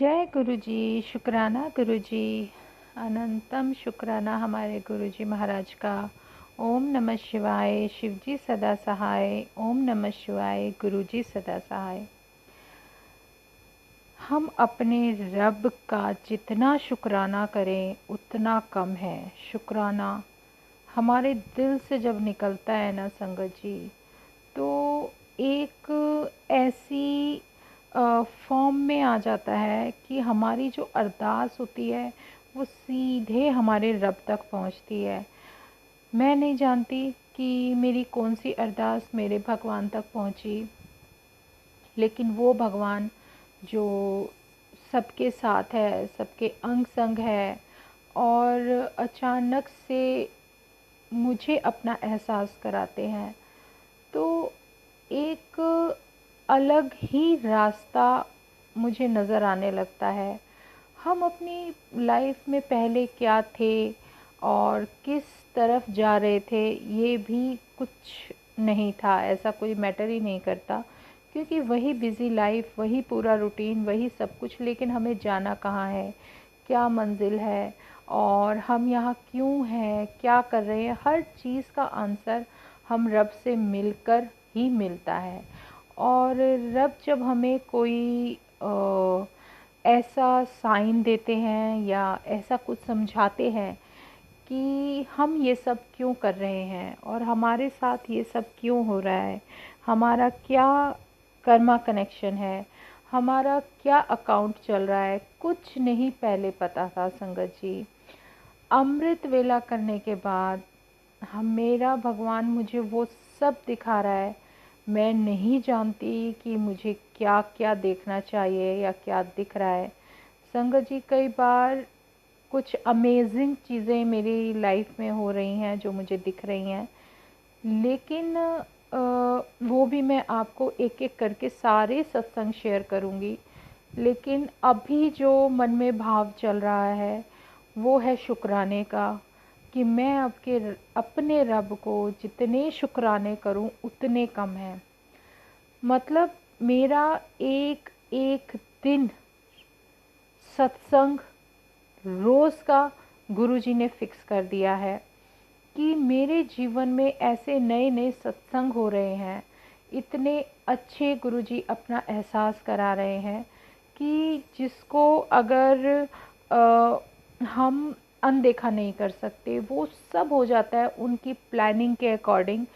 जय गुरु जी। शुक्राना गुरु जी। अनंतम शुक्राना हमारे गुरु जी महाराज का। ओम नमः शिवाय। शिव जी सदा सहाय। ओम नमः शिवाय। गुरु जी सदा सहाय। हम अपने रब का जितना शुक्राना करें उतना कम है। शुक्राना हमारे दिल से जब निकलता है ना संगत जी, तो एक ऐसी फॉर्म में आ जाता है कि हमारी जो अरदास होती है वो सीधे हमारे रब तक पहुंचती है। मैं नहीं जानती कि मेरी कौन सी अरदास मेरे भगवान तक पहुंची, लेकिन वो भगवान जो सबके साथ है, सबके अंग संग है और अचानक से मुझे अपना एहसास कराते हैं, तो एक अलग ही रास्ता मुझे नज़र आने लगता है। हम अपनी लाइफ में पहले क्या थे और किस तरफ जा रहे थे ये भी कुछ नहीं था, ऐसा कोई मैटर ही नहीं करता, क्योंकि वही बिज़ी लाइफ, वही पूरा रूटीन, वही सब कुछ। लेकिन हमें जाना कहाँ है, क्या मंजिल है और हम यहाँ क्यों हैं, क्या कर रहे हैं, हर चीज़ का आंसर हम रब से मिलकर ही मिलता है। और रब जब हमें कोई ऐसा साइन देते हैं या ऐसा कुछ समझाते हैं कि हम ये सब क्यों कर रहे हैं और हमारे साथ ये सब क्यों हो रहा है, हमारा क्या कर्मा कनेक्शन है, हमारा क्या अकाउंट चल रहा है, कुछ नहीं पहले पता था संगत जी। अमृत वेला करने के बाद मेरा भगवान मुझे वो सब दिखा रहा है। मैं नहीं जानती कि मुझे क्या क्या देखना चाहिए या क्या दिख रहा है संगत जी। कई बार कुछ अमेजिंग चीज़ें मेरी लाइफ में हो रही हैं जो मुझे दिख रही हैं, लेकिन वो भी मैं आपको एक एक करके सारे सत्संग शेयर करूँगी। लेकिन अभी जो मन में भाव चल रहा है वो है शुक्राने का, कि मैं अपने रब को जितने शुक्राने करूं उतने कम हैं। मतलब मेरा एक एक दिन सत्संग रोज़ का गुरुजी ने फिक्स कर दिया है कि मेरे जीवन में ऐसे नए नए सत्संग हो रहे हैं, इतने अच्छे गुरुजी अपना एहसास करा रहे हैं कि जिसको अगर हम अनदेखा नहीं कर सकते। वो सब हो जाता है उनकी प्लानिंग के अकॉर्डिंग,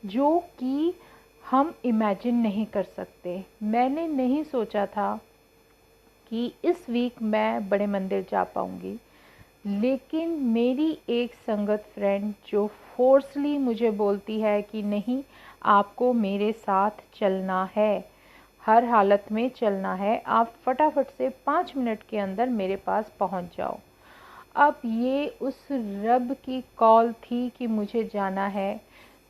जो कि हम इमेजिन नहीं कर सकते। मैंने नहीं सोचा था कि इस वीक मैं बड़े मंदिर जा पाऊँगी, लेकिन मेरी एक संगत फ्रेंड जो फोर्सली मुझे बोलती है कि नहीं, आपको मेरे साथ चलना है, हर हालत में चलना है, आप फटाफट से 5 मिनट के अंदर मेरे पास पहुंच जाओ। अब ये उस रब की कॉल थी कि मुझे जाना है।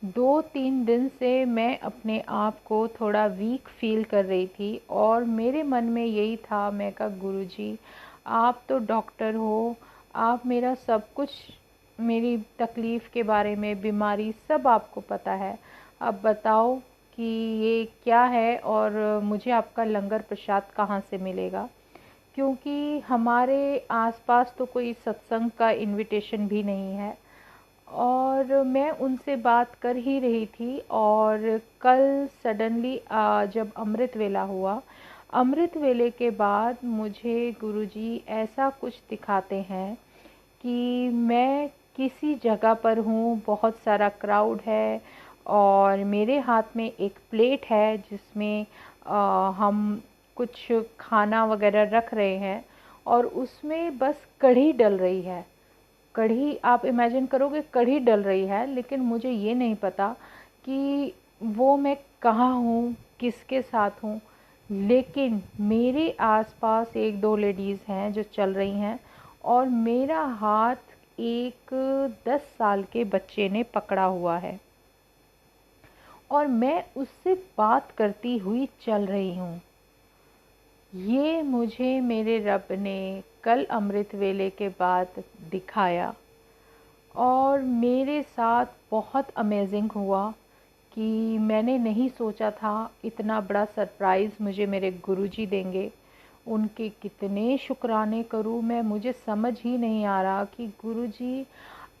2-3 दिन से मैं अपने आप को थोड़ा वीक फील कर रही थी और मेरे मन में यही था, मैं कहा गुरुजी आप तो डॉक्टर हो, आप मेरा सब कुछ, मेरी तकलीफ़ के बारे में, बीमारी सब आपको पता है। अब बताओ कि ये क्या है और मुझे आपका लंगर प्रसाद कहाँ से मिलेगा, क्योंकि हमारे आसपास तो कोई सत्संग का इनविटेशन भी नहीं है। और मैं उनसे बात कर ही रही थी और कल सडनली जब अमृत वेला हुआ, अमृत वेले के बाद मुझे गुरुजी ऐसा कुछ दिखाते हैं कि मैं किसी जगह पर हूँ, बहुत सारा क्राउड है और मेरे हाथ में एक प्लेट है जिसमें हम कुछ खाना वगैरह रख रहे हैं और उसमें बस कढ़ी डल रही है। कढ़ी आप इमेजिन करोगे, कढ़ी डल रही है, लेकिन मुझे ये नहीं पता कि वो मैं कहाँ हूँ, किसके साथ हूँ। लेकिन मेरे आसपास एक दो लेडीज़ हैं जो चल रही हैं और मेरा हाथ एक 10 साल के बच्चे ने पकड़ा हुआ है और मैं उससे बात करती हुई चल रही हूँ। ये मुझे मेरे रब ने कल अमृत वेले के बाद दिखाया और मेरे साथ बहुत अमेजिंग हुआ कि मैंने नहीं सोचा था इतना बड़ा सरप्राइज़ मुझे मेरे गुरुजी देंगे। उनके कितने शुक्राने करूं मैं, मुझे समझ ही नहीं आ रहा कि गुरुजी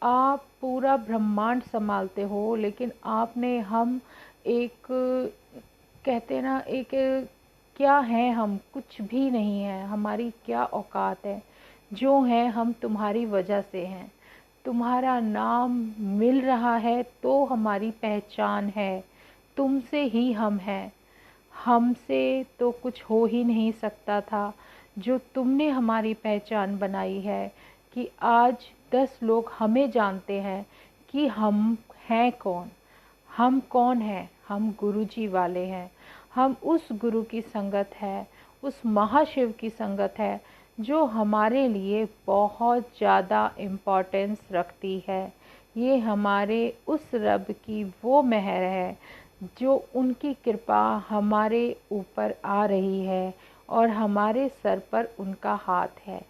आप पूरा ब्रह्मांड संभालते हो, लेकिन आपने हम एक, कहते ना, एक, क्या है हम, कुछ भी नहीं है, हमारी क्या औकात है, जो है हम तुम्हारी वजह से हैं। तुम्हारा नाम मिल रहा है तो हमारी पहचान है, तुमसे ही हम हैं। हमसे तो कुछ हो ही नहीं सकता था, जो तुमने हमारी पहचान बनाई है कि आज 10 लोग हमें जानते हैं कि हम हैं कौन। हम कौन हैं? हम गुरुजी वाले हैं। हम उस गुरु की संगत है, उस महाशिव की संगत है जो हमारे लिए बहुत ज़्यादा इम्पोर्टेंस रखती है। ये हमारे उस रब की वो मेहर है जो उनकी कृपा हमारे ऊपर आ रही है और हमारे सर पर उनका हाथ है।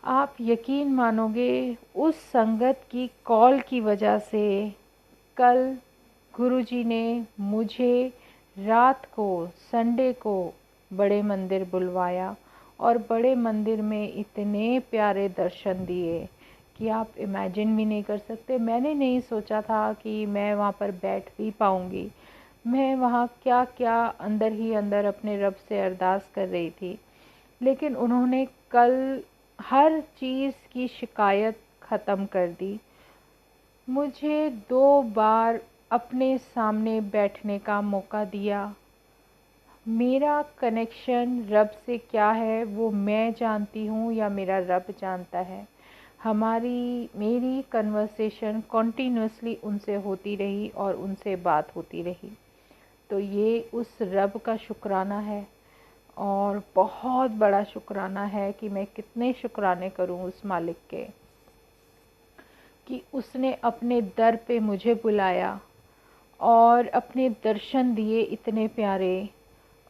आप यकीन मानोगे, उस संगत की कॉल की वजह से कल गुरुजी ने मुझे रात को, संडे को, बड़े मंदिर बुलवाया और बड़े मंदिर में इतने प्यारे दर्शन दिए कि आप इमेजिन भी नहीं कर सकते। मैंने नहीं सोचा था कि मैं वहाँ पर बैठ भी पाऊँगी। मैं वहाँ क्या क्या अंदर ही अंदर अपने रब से अरदास कर रही थी, लेकिन उन्होंने कल हर चीज़ की शिकायत ख़त्म कर दी। मुझे 2 बार अपने सामने बैठने का मौका दिया। मेरा कनेक्शन रब से क्या है वो मैं जानती हूँ या मेरा रब जानता है। मेरी कन्वर्सेशन कॉन्टीन्यूसली उनसे होती रही और उनसे बात होती रही। तो ये उस रब का शुक्राना है और बहुत बड़ा शुक्राना है कि मैं कितने शुक्राने करूँ उस मालिक के कि उसने अपने दर पे मुझे बुलाया और अपने दर्शन दिए इतने प्यारे,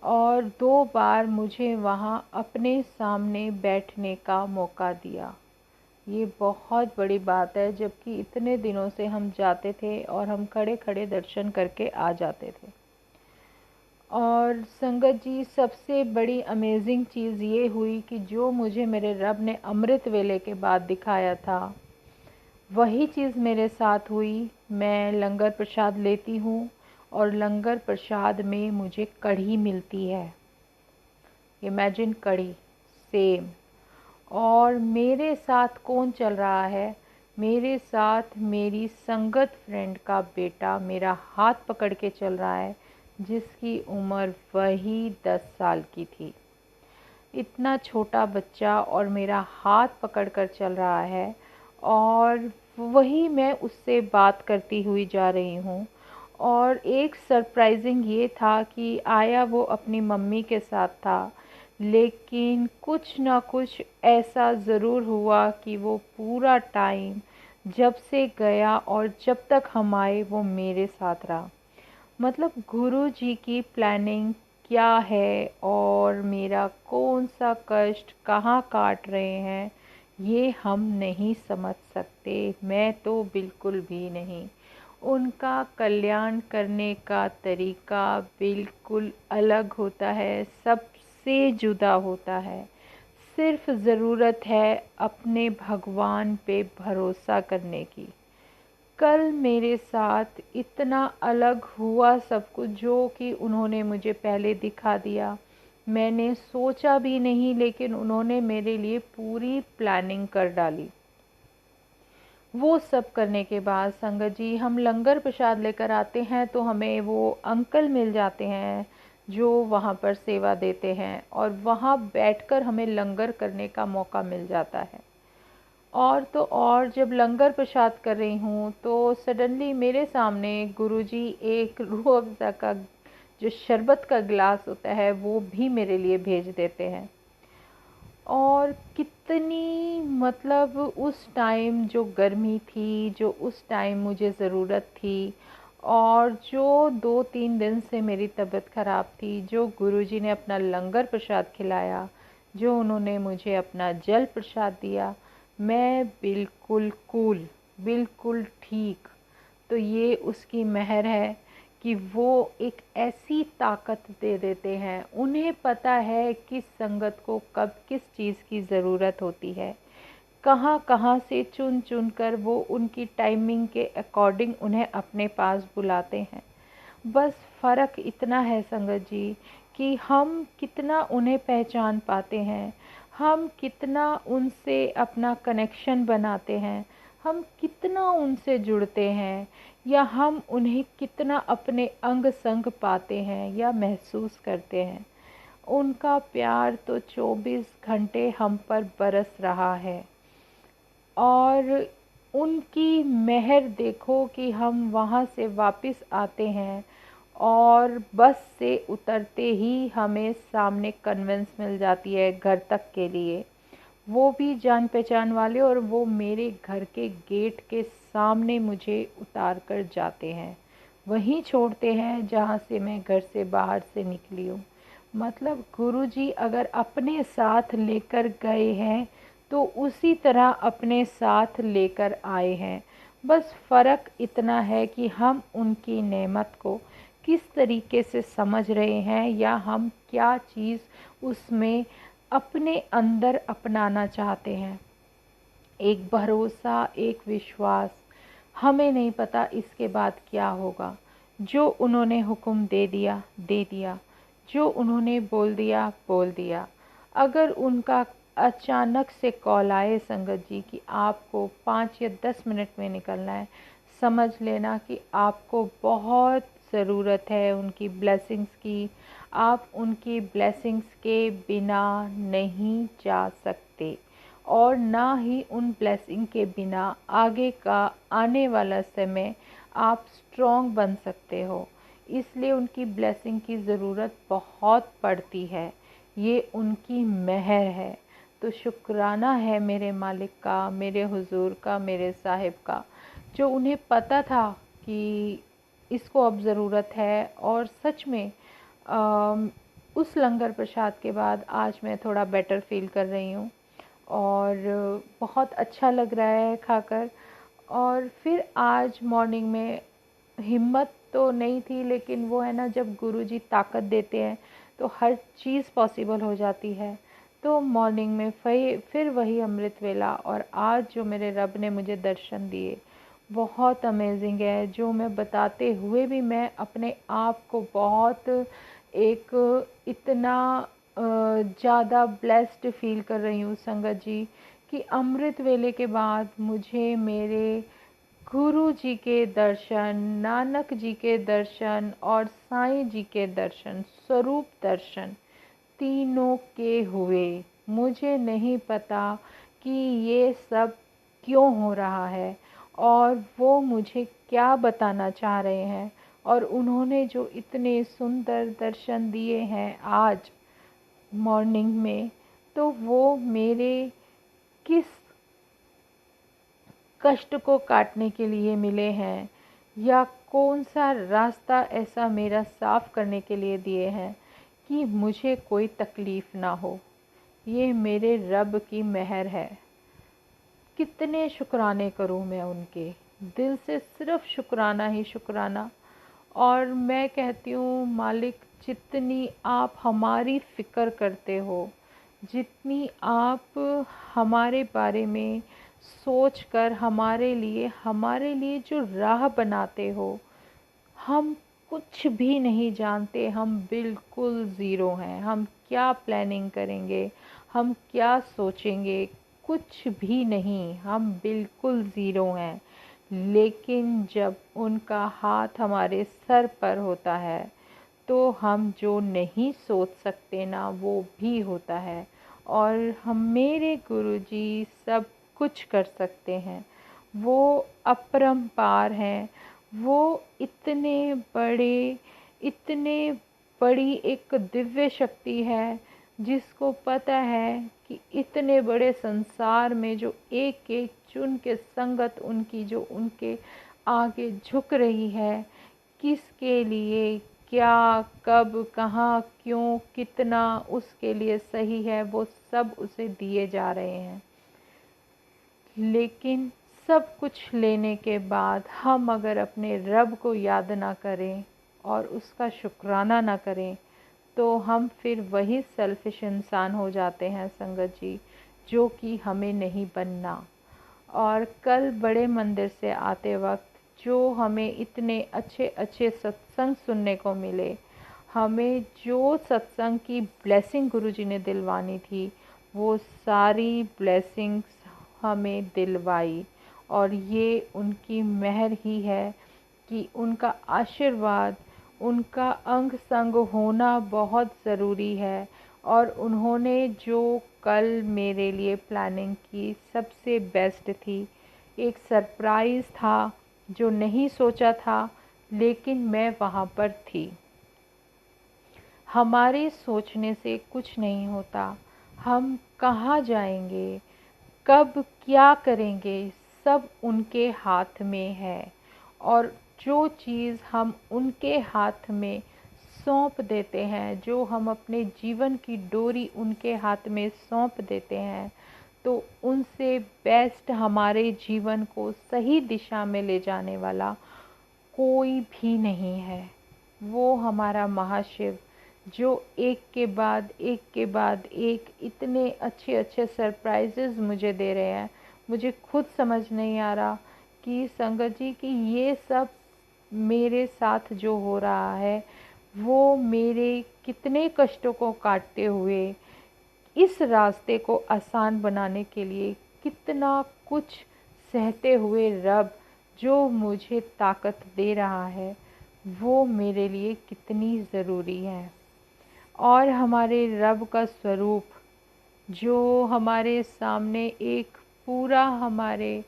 और 2 बार मुझे वहाँ अपने सामने बैठने का मौका दिया। ये बहुत बड़ी बात है, जबकि इतने दिनों से हम जाते थे और हम खड़े खड़े दर्शन करके आ जाते थे। और संगत जी, सबसे बड़ी अमेजिंग चीज़ ये हुई कि जो मुझे मेरे रब ने अमृत वेले के बाद दिखाया था, वही चीज़ मेरे साथ हुई। मैं लंगर प्रसाद लेती हूँ और लंगर प्रसाद में मुझे कढ़ी मिलती है। इमेजिन, कढ़ी सेम। और मेरे साथ कौन चल रहा है? मेरे साथ मेरी संगत फ्रेंड का बेटा मेरा हाथ पकड़ के चल रहा है, जिसकी उम्र वही 10 साल की थी। इतना छोटा बच्चा और मेरा हाथ पकड़कर चल रहा है और वही मैं उससे बात करती हुई जा रही हूँ। और एक सरप्राइजिंग ये था कि आया वो अपनी मम्मी के साथ था, लेकिन कुछ ना कुछ ऐसा ज़रूर हुआ कि वो पूरा टाइम जब से गया और जब तक हम आए वो मेरे साथ रहा। मतलब गुरु जी की प्लानिंग क्या है और मेरा कौन सा कष्ट कहाँ काट रहे हैं, ये हम नहीं समझ सकते। मैं तो बिल्कुल भी नहीं। उनका कल्याण करने का तरीका बिल्कुल अलग होता है, सबसे जुदा होता है। सिर्फ ज़रूरत है अपने भगवान पे भरोसा करने की। कल मेरे साथ इतना अलग हुआ सब कुछ, जो कि उन्होंने मुझे पहले दिखा दिया। मैंने सोचा भी नहीं, लेकिन उन्होंने मेरे लिए पूरी प्लानिंग कर डाली। वो सब करने के बाद संगत जी, हम लंगर प्रसाद लेकर आते हैं तो हमें वो अंकल मिल जाते हैं जो वहाँ पर सेवा देते हैं, और वहाँ बैठकर हमें लंगर करने का मौका मिल जाता है। और तो और, जब लंगर प्रसाद कर रही हूँ तो सडनली मेरे सामने गुरुजी एक रूह अफ़ज़ा का जो शरबत का गिलास होता है वो भी मेरे लिए भेज देते हैं। और कितनी, मतलब उस टाइम जो गर्मी थी, जो उस टाइम मुझे ज़रूरत थी, और जो 2-3 दिन से मेरी तबीयत ख़राब थी, जो गुरुजी ने अपना लंगर प्रसाद खिलाया, जो उन्होंने मुझे अपना जल प्रसाद दिया, मैं बिल्कुल कूल, बिल्कुल ठीक। तो ये उसकी मेहर है कि वो एक ऐसी ताकत दे देते हैं। उन्हें पता है किस संगत को कब किस चीज़ की ज़रूरत होती है, कहाँ कहाँ से चुन चुन कर वो उनकी टाइमिंग के अकॉर्डिंग उन्हें अपने पास बुलाते हैं। बस फ़र्क इतना है संगत जी कि हम कितना उन्हें पहचान पाते हैं, हम कितना उनसे अपना कनेक्शन बनाते हैं, हम कितना उनसे जुड़ते हैं, या हम उन्हें कितना अपने अंग संग पाते हैं या महसूस करते हैं। उनका प्यार तो 24 घंटे हम पर बरस रहा है। और उनकी मेहर देखो कि हम वहाँ से वापस आते हैं और बस से उतरते ही हमें सामने कन्वेंस मिल जाती है घर तक के लिए। वो भी जान पहचान वाले, और वो मेरे घर के गेट के सामने मुझे उतार कर जाते हैं, वहीं छोड़ते हैं जहाँ से मैं घर से बाहर से निकली हूँ। मतलब गुरुजी अगर अपने साथ लेकर गए हैं तो उसी तरह अपने साथ लेकर आए हैं। बस फ़र्क इतना है कि हम उनकी नेमत को किस तरीके से समझ रहे हैं, या हम क्या चीज़ उसमें अपने अंदर अपनाना चाहते हैं। एक भरोसा, एक विश्वास। हमें नहीं पता इसके बाद क्या होगा। जो उन्होंने हुक्म दे दिया दे दिया, जो उन्होंने बोल दिया बोल दिया। अगर उनका अचानक से कॉल आए संगत जी कि आपको 5 या 10 मिनट में निकलना है, समझ लेना कि आपको बहुत ज़रूरत है उनकी ब्लेसिंग्स की। आप उनकी ब्लेसिंग्स के बिना नहीं जा सकते, और ना ही उन ब्लेसिंग के बिना आगे का आने वाला समय आप स्ट्रॉन्ग बन सकते हो। इसलिए उनकी ब्लेसिंग की ज़रूरत बहुत पड़ती है। ये उनकी मेहर है। तो शुक्राना है मेरे मालिक का, मेरे हुजूर का, मेरे साहिब का, जो उन्हें पता था कि इसको अब ज़रूरत है। और सच में उस लंगर प्रसाद के बाद आज मैं थोड़ा बेटर फील कर रही हूँ, और बहुत अच्छा लग रहा है खाकर। और फिर आज मॉर्निंग में हिम्मत तो नहीं थी, लेकिन वो है ना, जब गुरुजी ताकत देते हैं तो हर चीज़ पॉसिबल हो जाती है। तो मॉर्निंग में फिर वही अमृत वेला, और आज जो मेरे रब ने मुझे दर्शन दिए बहुत अमेजिंग है। जो मैं बताते हुए भी मैं अपने आप को बहुत एक इतना ज़्यादा ब्लेस्ड फील कर रही हूँ संगत जी, कि अमृत वेले के बाद मुझे मेरे गुरु जी के दर्शन, नानक जी के दर्शन और साईं जी के दर्शन, स्वरूप दर्शन तीनों के हुए। मुझे नहीं पता कि ये सब क्यों हो रहा है, और वो मुझे क्या बताना चाह रहे हैं, और उन्होंने जो इतने सुंदर दर्शन दिए हैं आज मॉर्निंग में, तो वो मेरे किस कष्ट को काटने के लिए मिले हैं, या कौन सा रास्ता ऐसा मेरा साफ करने के लिए दिए हैं कि मुझे कोई तकलीफ़ ना हो। ये मेरे रब की मेहर है। कितने शुक्राने करूँ मैं उनके, दिल से सिर्फ़ शुक्राना ही शुक्राना। और मैं कहती हूँ मालिक, जितनी आप हमारी फ़िक्र करते हो, जितनी आप हमारे बारे में सोच कर हमारे लिए जो राह बनाते हो, हम कुछ भी नहीं जानते। हम बिल्कुल ज़ीरो हैं। हम क्या प्लानिंग करेंगे, हम क्या सोचेंगे, कुछ भी नहीं। हम बिल्कुल ज़ीरो हैं। लेकिन जब उनका हाथ हमारे सर पर होता है तो हम जो नहीं सोच सकते ना, वो भी होता है। और हम मेरे गुरुजी सब कुछ कर सकते हैं। वो अपरंपार हैं। वो इतने बड़े, इतने बड़ी एक दिव्य शक्ति है, जिसको पता है कि इतने बड़े संसार में जो एक एक चुन के संगत उनकी जो उनके आगे झुक रही है, किसके लिए, क्या, कब, कहाँ, क्यों, कितना उसके लिए सही है, वो सब उसे दिए जा रहे हैं। लेकिन सब कुछ लेने के बाद हम अगर अपने रब को याद ना करें और उसका शुक्राना ना करें तो हम फिर वही सेल्फिश इंसान हो जाते हैं संगत जी, जो कि हमें नहीं बनना। और कल बड़े मंदिर से आते वक्त जो हमें इतने अच्छे अच्छे सत्संग सुनने को मिले, हमें जो सत्संग की ब्लेसिंग गुरुजी ने दिलवानी थी, वो सारी ब्लेसिंग्स हमें दिलवाई। और ये उनकी मेहर ही है कि उनका आशीर्वाद, उनका अंग संग होना बहुत ज़रूरी है। और उन्होंने जो कल मेरे लिए प्लानिंग की सबसे बेस्ट थी। एक सरप्राइज़ था जो नहीं सोचा था, लेकिन मैं वहाँ पर थी। हमारे सोचने से कुछ नहीं होता। हम कहाँ जाएंगे, कब क्या करेंगे, सब उनके हाथ में है। और जो चीज़ हम उनके हाथ में सौंप देते हैं, जो हम अपने जीवन की डोरी उनके हाथ में सौंप देते हैं, तो उनसे बेस्ट हमारे जीवन को सही दिशा में ले जाने वाला कोई भी नहीं है। वो हमारा महाशिव, जो एक के बाद एक के बाद एक इतने अच्छे अच्छे सरप्राइजेज़ मुझे दे रहे हैं। मुझे खुद समझ नहीं आ रहा कि संगत जी कि ये सब मेरे साथ जो हो रहा है, वो मेरे कितने कष्टों को काटते हुए इस रास्ते को आसान बनाने के लिए कितना कुछ सहते हुए रब जो मुझे ताकत दे रहा है, वो मेरे लिए कितनी ज़रूरी है। और हमारे रब का स्वरूप जो हमारे सामने एक पूरा हमारे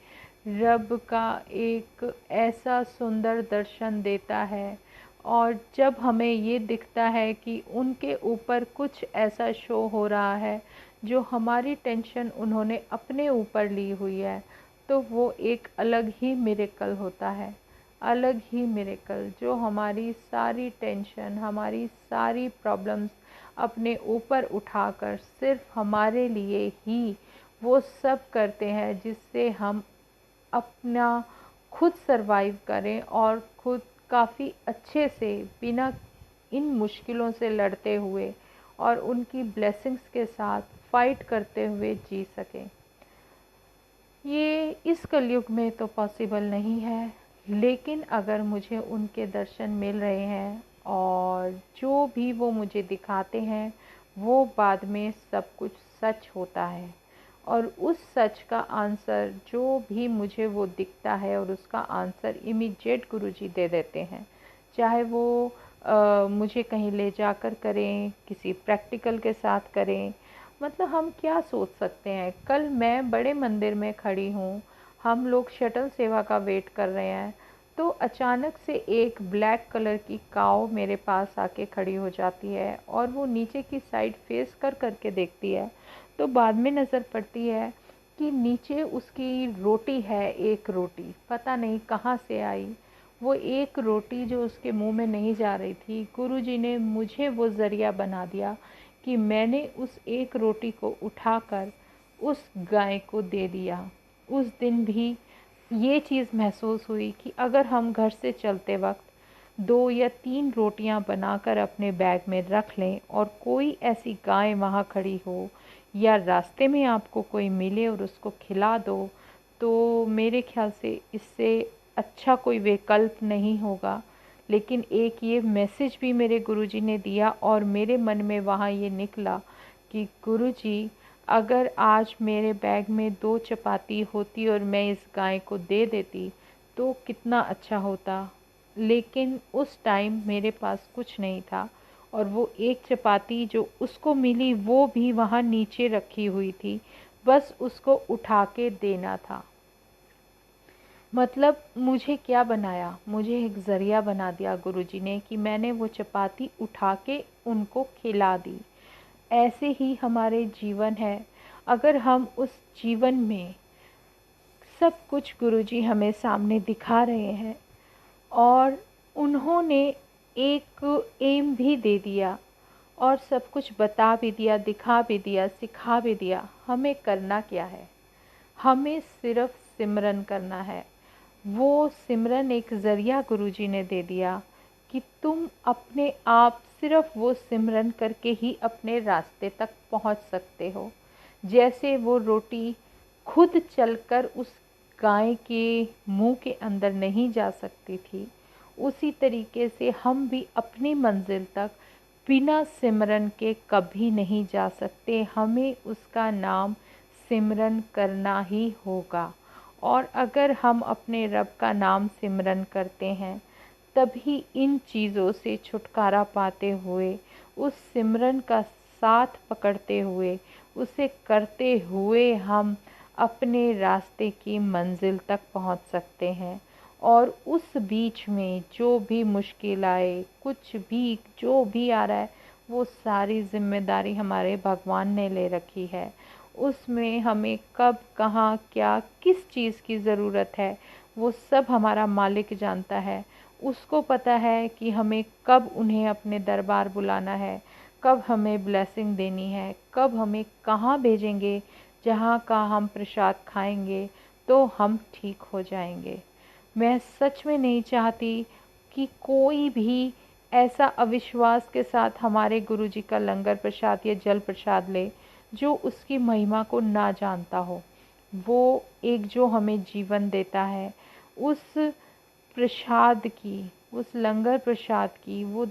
रब का एक ऐसा सुंदर दर्शन देता है। और जब हमें ये दिखता है कि उनके ऊपर कुछ ऐसा शो हो रहा है जो हमारी टेंशन उन्होंने अपने ऊपर ली हुई है, तो वो एक अलग ही मिरेकल होता है। अलग ही मिरेकल जो हमारी सारी टेंशन, हमारी सारी प्रॉब्लम्स अपने ऊपर उठाकर सिर्फ हमारे लिए ही वो सब करते हैं, जिससे हम अपना खुद सरवाइव करें और खुद काफ़ी अच्छे से बिना इन मुश्किलों से लड़ते हुए और उनकी ब्लेसिंग्स के साथ फाइट करते हुए जी सकें। ये इस कलयुग में तो पॉसिबल नहीं है, लेकिन अगर मुझे उनके दर्शन मिल रहे हैं और जो भी वो मुझे दिखाते हैं, वो बाद में सब कुछ सच होता है। और उस सच का आंसर जो भी मुझे वो दिखता है, और उसका आंसर इमीडिएट गुरुजी दे देते हैं। चाहे वो मुझे कहीं ले जाकर करें, किसी प्रैक्टिकल के साथ करें। मतलब हम क्या सोच सकते हैं। कल मैं बड़े मंदिर में खड़ी हूँ, हम लोग शटल सेवा का वेट कर रहे हैं, तो अचानक से एक ब्लैक कलर की काऊ मेरे पास आके खड़ी हो जाती है और वो नीचे की साइड फेस कर करके देखती है। तो बाद में नज़र पड़ती है कि नीचे उसकी रोटी है, एक रोटी पता नहीं कहाँ से आई। वो एक रोटी जो उसके मुंह में नहीं जा रही थी, गुरुजी ने मुझे वो ज़रिया बना दिया कि मैंने उस एक रोटी को उठाकर उस गाय को दे दिया। उस दिन भी ये चीज़ महसूस हुई कि अगर हम घर से चलते वक्त 2 या 3 रोटियां बनाकर अपने बैग में रख लें और कोई ऐसी गाय वहाँ खड़ी हो या रास्ते में आपको कोई मिले और उसको खिला दो, तो मेरे ख्याल से इससे अच्छा कोई विकल्प नहीं होगा। लेकिन एक ये मैसेज भी मेरे गुरुजी ने दिया और मेरे मन में वहाँ ये निकला कि गुरुजी, अगर आज मेरे बैग में 2 चपाती होती और मैं इस गाय को दे देती तो कितना अच्छा होता। लेकिन उस टाइम मेरे पास कुछ नहीं था और वो एक चपाती जो उसको मिली वो भी वहाँ नीचे रखी हुई थी, बस उसको उठा के देना था। मतलब मुझे क्या बनाया, मुझे एक ज़रिया बना दिया गुरुजी ने कि मैंने वो चपाती उठा के उनको खिला दी। ऐसे ही हमारे जीवन है। अगर हम उस जीवन में सब कुछ गुरुजी हमें सामने दिखा रहे हैं और उन्होंने एक एम भी दे दिया और सब कुछ बता भी दिया, दिखा भी दिया, सिखा भी दिया, हमें करना क्या है? हमें सिर्फ सिमरन करना है। वो सिमरन एक ज़रिया गुरुजी ने दे दिया कि तुम अपने आप सिर्फ वो सिमरन करके ही अपने रास्ते तक पहुंच सकते हो। जैसे वो रोटी खुद चलकर उस गाय के मुंह के अंदर नहीं जा सकती थी, उसी तरीके से हम भी अपनी मंजिल तक बिना सिमरन के कभी नहीं जा सकते। हमें उसका नाम सिमरन करना ही होगा। और अगर हम अपने रब का नाम सिमरन करते हैं, तभी इन चीज़ों से छुटकारा पाते हुए, उस सिमरन का साथ पकड़ते हुए, उसे करते हुए हम अपने रास्ते की मंजिल तक पहुंच सकते हैं। और उस बीच में जो भी मुश्किल आए, कुछ भी जो भी आ रहा है, वो सारी जिम्मेदारी हमारे भगवान ने ले रखी है। उसमें हमें कब, कहाँ, क्या, किस चीज़ की ज़रूरत है, वो सब हमारा मालिक जानता है। उसको पता है कि हमें कब उन्हें अपने दरबार बुलाना है, कब हमें ब्लेसिंग देनी है, कब हमें कहाँ भेजेंगे जहाँ का हम प्रसाद खाएंगे तो हम ठीक हो जाएंगे। मैं सच में नहीं चाहती कि कोई भी ऐसा अविश्वास के साथ हमारे गुरुजी का लंगर प्रसाद या जल प्रसाद ले जो उसकी महिमा को ना जानता हो। वो एक जो हमें जीवन देता है, उस प्रसाद की, उस लंगर प्रसाद की, वो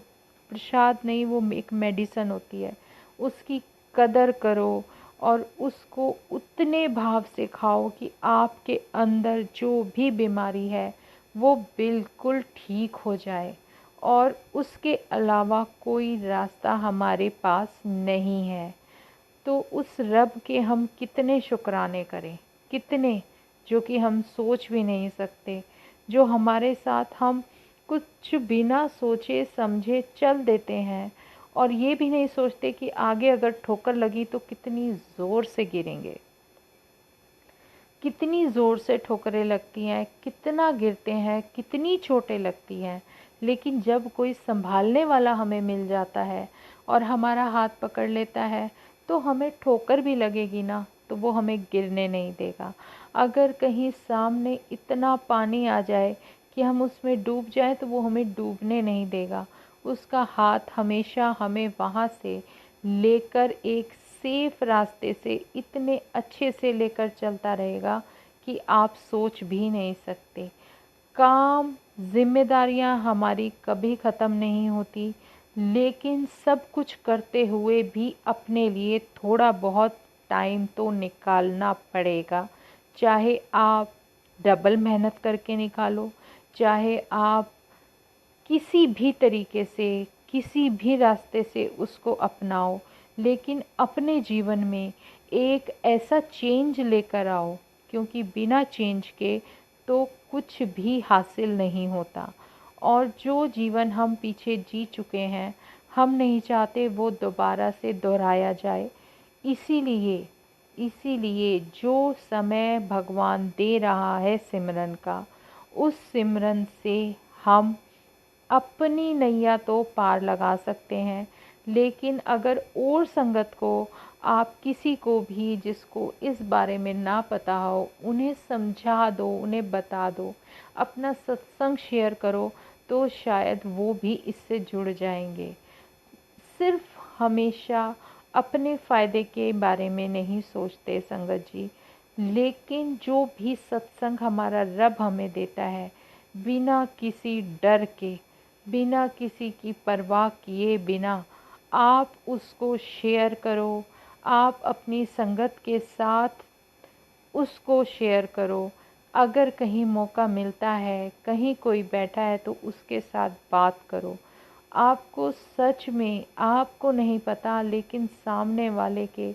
प्रसाद नहीं, वो एक मेडिसिन होती है, उसकी कदर करो और उसको उतने भाव से खाओ कि आपके अंदर जो भी बीमारी है वो बिल्कुल ठीक हो जाए। और उसके अलावा कोई रास्ता हमारे पास नहीं है। तो उस रब के हम कितने शुक्राने करें, कितने, जो कि हम सोच भी नहीं सकते, जो हमारे साथ हम कुछ बिना सोचे समझे चल देते हैं और ये भी नहीं सोचते कि आगे अगर ठोकर लगी तो कितनी ज़ोर से गिरेंगे, कितनी ज़ोर से ठोकरें लगती हैं, कितना गिरते हैं, कितनी चोटें लगती हैं। लेकिन जब कोई संभालने वाला हमें मिल जाता है और हमारा हाथ पकड़ लेता है, तो हमें ठोकर भी लगेगी ना, तो वो हमें गिरने नहीं देगा। अगर कहीं सामने इतना पानी आ जाए कि हम उसमें डूब जाएं, तो वो हमें डूबने नहीं देगा। उसका हाथ हमेशा हमें वहाँ से लेकर एक सेफ रास्ते से इतने अच्छे से लेकर चलता रहेगा कि आप सोच भी नहीं सकते। काम, जिम्मेदारियां हमारी कभी ख़त्म नहीं होती, लेकिन सब कुछ करते हुए भी अपने लिए थोड़ा बहुत टाइम तो निकालना पड़ेगा। चाहे आप डबल मेहनत करके निकालो, चाहे आप किसी भी तरीके से, किसी भी रास्ते से उसको अपनाओ, लेकिन अपने जीवन में एक ऐसा चेंज लेकर आओ, क्योंकि बिना चेंज के तो कुछ भी हासिल नहीं होता। और जो जीवन हम पीछे जी चुके हैं, हम नहीं चाहते वो दोबारा से दोहराया जाए। इसीलिए इसीलिए जो समय भगवान दे रहा है सिमरन का, उस सिमरन से हम अपनी नैया तो पार लगा सकते हैं। लेकिन अगर और संगत को, आप किसी को भी जिसको इस बारे में ना पता हो, उन्हें समझा दो, उन्हें बता दो, अपना सत्संग शेयर करो, तो शायद वो भी इससे जुड़ जाएंगे। सिर्फ हमेशा अपने फ़ायदे के बारे में नहीं सोचते संगत जी, लेकिन जो भी सत्संग हमारा रब हमें देता है, बिना किसी डर के, बिना किसी की परवाह किए बिना आप उसको शेयर करो। आप अपनी संगत के साथ उसको शेयर करो। अगर कहीं मौका मिलता है, कहीं कोई बैठा है, तो उसके साथ बात करो। आपको सच में, आपको नहीं पता, लेकिन सामने वाले के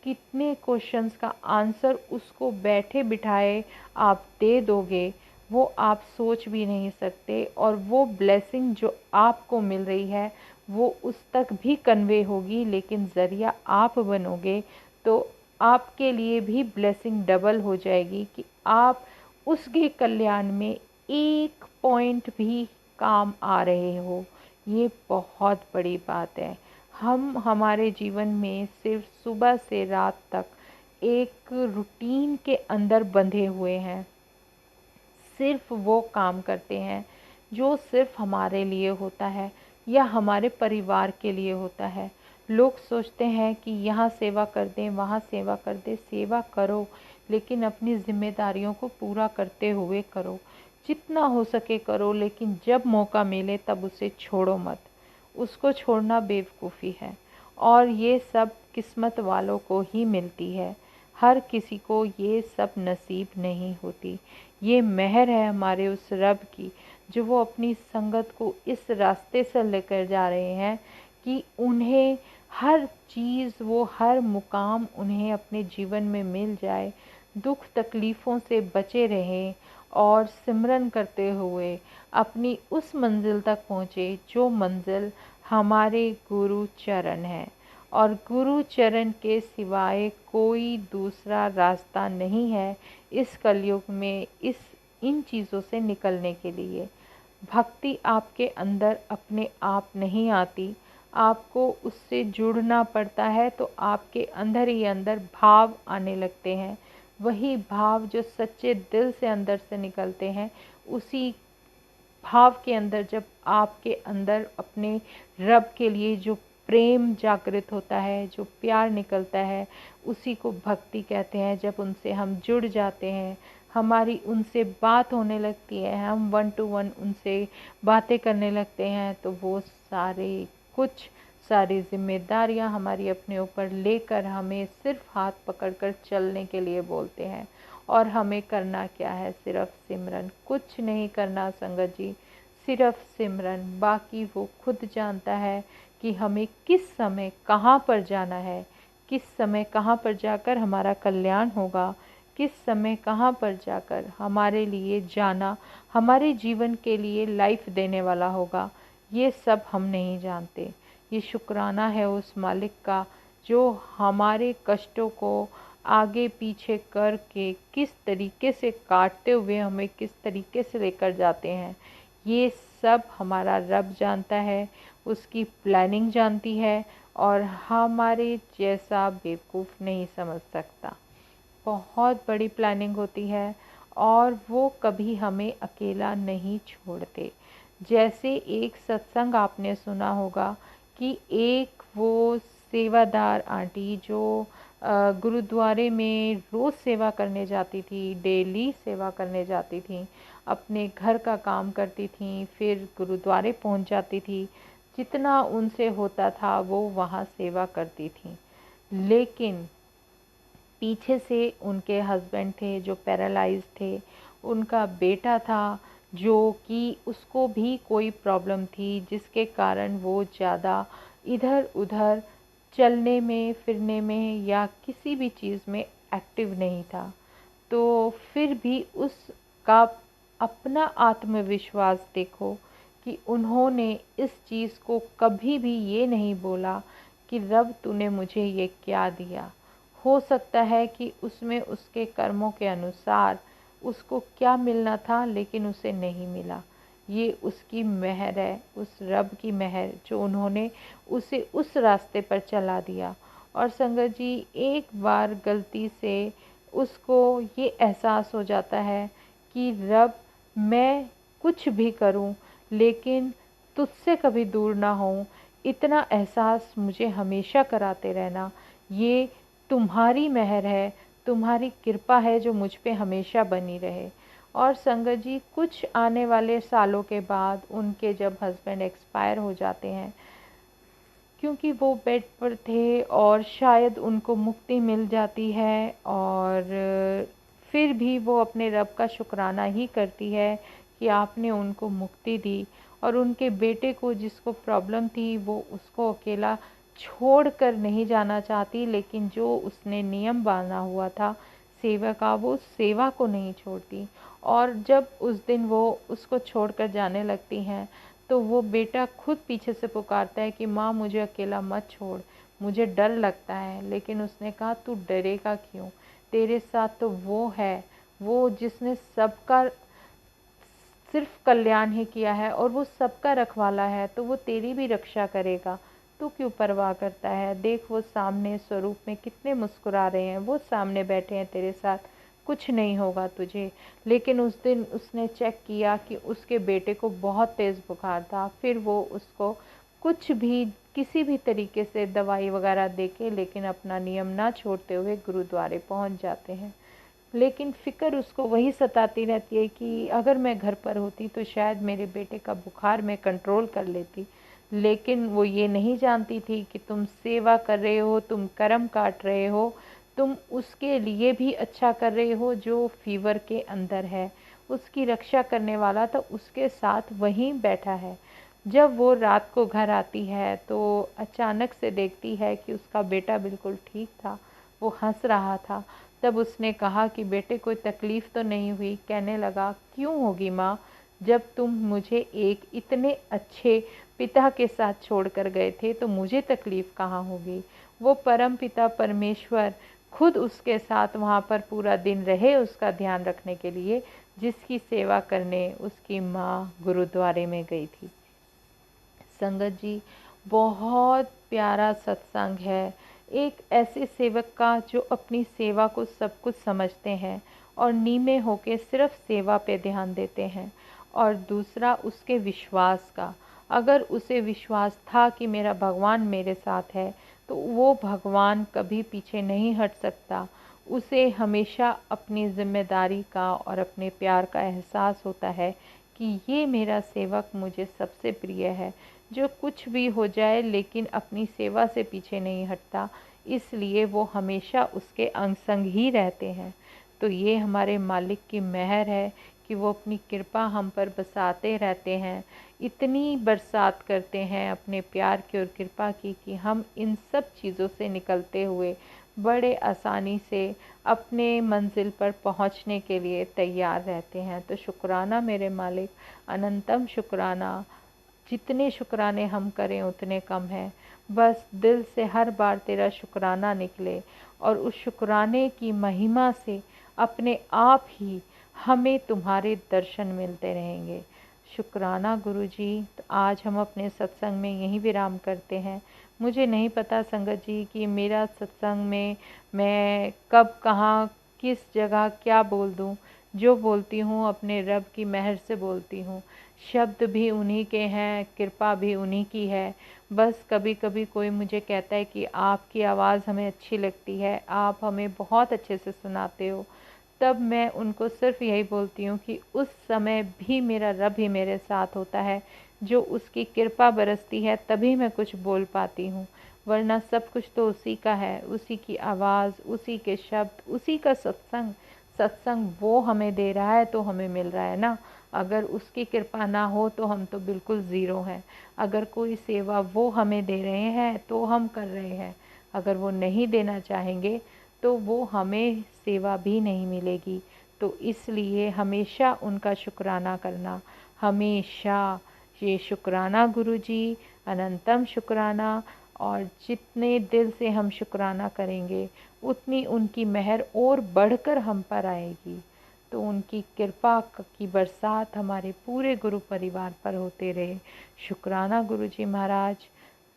कितने क्वेश्चंस का आंसर उसको बैठे बिठाए आप दे दोगे, वो आप सोच भी नहीं सकते। और वो ब्लेसिंग जो आपको मिल रही है, वो उस तक भी कन्वे होगी, लेकिन ज़रिया आप बनोगे तो आपके लिए भी ब्लेसिंग डबल हो जाएगी कि आप उसके कल्याण में एक पॉइंट भी काम आ रहे हो। ये बहुत बड़ी बात है। हम हमारे जीवन में सिर्फ सुबह से रात तक एक रूटीन के अंदर बंधे हुए हैं, सिर्फ वो काम करते हैं जो सिर्फ हमारे लिए होता है या हमारे परिवार के लिए होता है। लोग सोचते हैं कि यहाँ सेवा कर दें, वहाँ सेवा कर दें। सेवा करो, लेकिन अपनी जिम्मेदारियों को पूरा करते हुए करो। जितना हो सके करो, लेकिन जब मौका मिले तब उसे छोड़ो मत। उसको छोड़ना बेवकूफ़ी है, और ये सब किस्मत वालों को ही मिलती है। हर किसी को ये सब नसीब नहीं होती। ये मेहर है हमारे उस रब की, जो वो अपनी संगत को इस रास्ते से लेकर जा रहे हैं कि उन्हें हर चीज़, वो हर मुकाम उन्हें अपने जीवन में मिल जाए, दुख तकलीफ़ों से बचे रहें और सिमरन करते हुए अपनी उस मंजिल तक पहुँचे जो मंजिल हमारे गुरु चरण है। और गुरु चरण के सिवाय कोई दूसरा रास्ता नहीं है इस कलयुग में इन चीज़ों से निकलने के लिए। भक्ति आपके अंदर अपने आप नहीं आती, आपको उससे जुड़ना पड़ता है। तो आपके अंदर ही अंदर भाव आने लगते हैं। वही भाव जो सच्चे दिल से अंदर से निकलते हैं, उसी भाव के अंदर जब आपके अंदर अपने रब के लिए जो प्रेम जागृत होता है, जो प्यार निकलता है, उसी को भक्ति कहते हैं। जब उनसे हम जुड़ जाते हैं, हमारी उनसे बात होने लगती है, हम 1 to 1 उनसे बातें करने लगते हैं, तो वो सारी जिम्मेदारियां हमारी अपने ऊपर लेकर हमें सिर्फ हाथ पकड़कर चलने के लिए बोलते हैं। और हमें करना क्या है? सिर्फ सिमरन, कुछ नहीं करना संगत जी, सिर्फ सिमरन। बाकी वो खुद जानता है कि हमें किस समय कहाँ पर जाना है, किस समय कहाँ पर जाकर हमारा कल्याण होगा, किस समय कहाँ पर जाकर हमारे लिए जाना हमारे जीवन के लिए लाइफ देने वाला होगा। ये सब हम नहीं जानते। ये शुक्राना है उस मालिक का जो हमारे कष्टों को आगे पीछे करके किस तरीके से काटते हुए हमें किस तरीके से लेकर जाते हैं। ये सब हमारा रब जानता है, उसकी प्लानिंग जानती है, और हमारे जैसा बेवकूफ़ नहीं समझ सकता। बहुत बड़ी प्लानिंग होती है, और वो कभी हमें अकेला नहीं छोड़ते। जैसे एक सत्संग आपने सुना होगा कि एक वो सेवादार आंटी जो गुरुद्वारे में रोज़ सेवा करने जाती थी, डेली सेवा करने जाती थी, अपने घर का काम करती थी, फिर गुरुद्वारे पहुंच जाती थी। जितना उनसे होता था वो वहाँ सेवा करती थी। लेकिन पीछे से उनके हस्बैंड थे जो पैरालाइज थे, उनका बेटा था जो कि उसको भी कोई प्रॉब्लम थी, जिसके कारण वो ज़्यादा इधर उधर चलने में, फिरने में या किसी भी चीज़ में एक्टिव नहीं था। तो फिर भी उसका अपना आत्मविश्वास देखो कि उन्होंने इस चीज़ को कभी भी ये नहीं बोला कि रब तूने मुझे ये क्या दिया। हो सकता है कि उसमें उसके कर्मों के अनुसार उसको क्या मिलना था, लेकिन उसे नहीं मिला। ये उसकी मेहर है, उस रब की मेहर, जो उन्होंने उसे उस रास्ते पर चला दिया। और संगत जी, एक बार गलती से उसको ये एहसास हो जाता है कि रब, मैं कुछ भी करूं लेकिन तुझसे कभी दूर ना हूं, इतना एहसास मुझे हमेशा कराते रहना। ये तुम्हारी मेहर है, तुम्हारी कृपा है जो मुझ पे हमेशा बनी रहे। और संगत जी, कुछ आने वाले सालों के बाद उनके जब हस्बैंड एक्सपायर हो जाते हैं, क्योंकि वो बेड पर थे और शायद उनको मुक्ति मिल जाती है, और फिर भी वो अपने रब का शुक्राना ही करती है कि आपने उनको मुक्ति दी। और उनके बेटे को जिसको प्रॉब्लम थी, वो उसको अकेला छोड़ कर नहीं जाना चाहती, लेकिन जो उसने नियम बांधा हुआ था सेवा का, वो सेवा को नहीं छोड़ती। और जब उस दिन वो उसको छोड़कर जाने लगती हैं, तो वो बेटा खुद पीछे से पुकारता है कि माँ मुझे अकेला मत छोड़, मुझे डर लगता है। लेकिन उसने कहा, तू डरेगा क्यों, तेरे साथ तो वो है, वो जिसने सबका सिर्फ कल्याण ही किया है और वो सबका रखवाला है, तो वो तेरी भी रक्षा करेगा। तू क्यों परवाह करता है? देख वो सामने स्वरूप में कितने मुस्कुरा रहे हैं, वो सामने बैठे हैं तेरे साथ, कुछ नहीं होगा तुझे। लेकिन उस दिन उसने चेक किया कि उसके बेटे को बहुत तेज़ बुखार था। फिर वो उसको कुछ भी किसी भी तरीके से दवाई वगैरह देके, लेकिन अपना नियम ना छोड़ते हुए गुरुद्वारे पहुंच जाते हैं। लेकिन फ़िक्र उसको वही सताती रहती है कि अगर मैं घर पर होती तो शायद मेरे बेटे का बुखार मैं कंट्रोल कर लेती। लेकिन वो ये नहीं जानती थी कि तुम सेवा कर रहे हो, तुम कर्म काट रहे हो, तुम उसके लिए भी अच्छा कर रहे हो जो फीवर के अंदर है। उसकी रक्षा करने वाला तो उसके साथ वहीं बैठा है। जब वो रात को घर आती है तो अचानक से देखती है कि उसका बेटा बिल्कुल ठीक था, वो हंस रहा था। तब उसने कहा कि बेटे कोई तकलीफ़ तो नहीं हुई? कहने लगा, क्यों होगी माँ, जब तुम मुझे एक इतने अच्छे पिता के साथ छोड़कर गए थे तो मुझे तकलीफ़ कहाँ होगी। वो परम पिता परमेश्वर खुद उसके साथ वहाँ पर पूरा दिन रहे उसका ध्यान रखने के लिए, जिसकी सेवा करने उसकी माँ गुरुद्वारे में गई थी। संगत जी, बहुत प्यारा सत्संग है। एक ऐसे सेवक का जो अपनी सेवा को सब कुछ समझते हैं और नीमे होके सिर्फ सेवा पे ध्यान देते हैं। और दूसरा उसके विश्वास का, अगर उसे विश्वास था कि मेरा भगवान मेरे साथ है तो वो भगवान कभी पीछे नहीं हट सकता। उसे हमेशा अपनी जिम्मेदारी का और अपने प्यार का एहसास होता है कि ये मेरा सेवक मुझे सबसे प्रिय है, जो कुछ भी हो जाए लेकिन अपनी सेवा से पीछे नहीं हटता, इसलिए वो हमेशा उसके अंग संग ही रहते हैं। तो ये हमारे मालिक की मेहर है कि वो अपनी कृपा हम पर बरसाते रहते हैं। इतनी बरसात करते हैं अपने प्यार की और कृपा की कि हम इन सब चीज़ों से निकलते हुए बड़े आसानी से अपने मंजिल पर पहुंचने के लिए तैयार रहते हैं। तो शुक्राना मेरे मालिक, अनंतम शुक्राना। जितने शुक्राने हम करें उतने कम है। बस दिल से हर बार तेरा शुक्राना निकले और उस शुक्राने की महिमा से अपने आप ही हमें तुम्हारे दर्शन मिलते रहेंगे। शुक्राना गुरुजी। तो आज हम अपने सत्संग में यहीं विराम करते हैं। मुझे नहीं पता संगत जी कि मेरा सत्संग में मैं कब कहाँ किस जगह क्या बोल दूँ। जो बोलती हूँ अपने रब की मेहर से बोलती हूँ। शब्द भी उन्हीं के हैं, कृपा भी उन्हीं की है। बस कभी कभी कोई मुझे कहता है कि आपकी आवाज़ हमें अच्छी लगती है, आप हमें बहुत अच्छे से सुनाते हो, तब मैं उनको सिर्फ यही बोलती हूँ कि उस समय भी मेरा रब ही मेरे साथ होता है। जो उसकी कृपा बरसती है तभी मैं कुछ बोल पाती हूँ, वरना सब कुछ तो उसी का है। उसी की आवाज़, उसी के शब्द, उसी का सत्संग। सत्संग वो हमें दे रहा है तो हमें मिल रहा है ना। अगर उसकी कृपा ना हो तो हम तो बिल्कुल ज़ीरो हैं। अगर कोई सेवा वो हमें दे रहे हैं तो हम कर रहे हैं, अगर वो नहीं देना चाहेंगे तो वो हमें सेवा भी नहीं मिलेगी। तो इसलिए हमेशा उनका शुक्राना करना, हमेशा। ये शुक्राना गुरुजी, अनंतम शुक्राना। और जितने दिल से हम शुक्राना करेंगे उतनी उनकी मेहर और बढ़कर हम पर आएगी। तो उनकी कृपा की बरसात हमारे पूरे गुरु परिवार पर होते रहे। शुक्राना गुरुजी महाराज।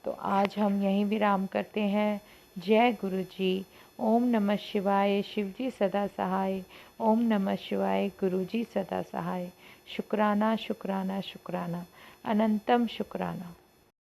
तो आज हम यहीं विराम करते हैं। जय गुरु जी। ओम नमः शिवाय। शिव जी सदा सहाय। ओम नमः शिवाय। गुरु जी सदा सहाय। शुक्राना शुक्राना शुक्राना, अनंतम शुक्राना।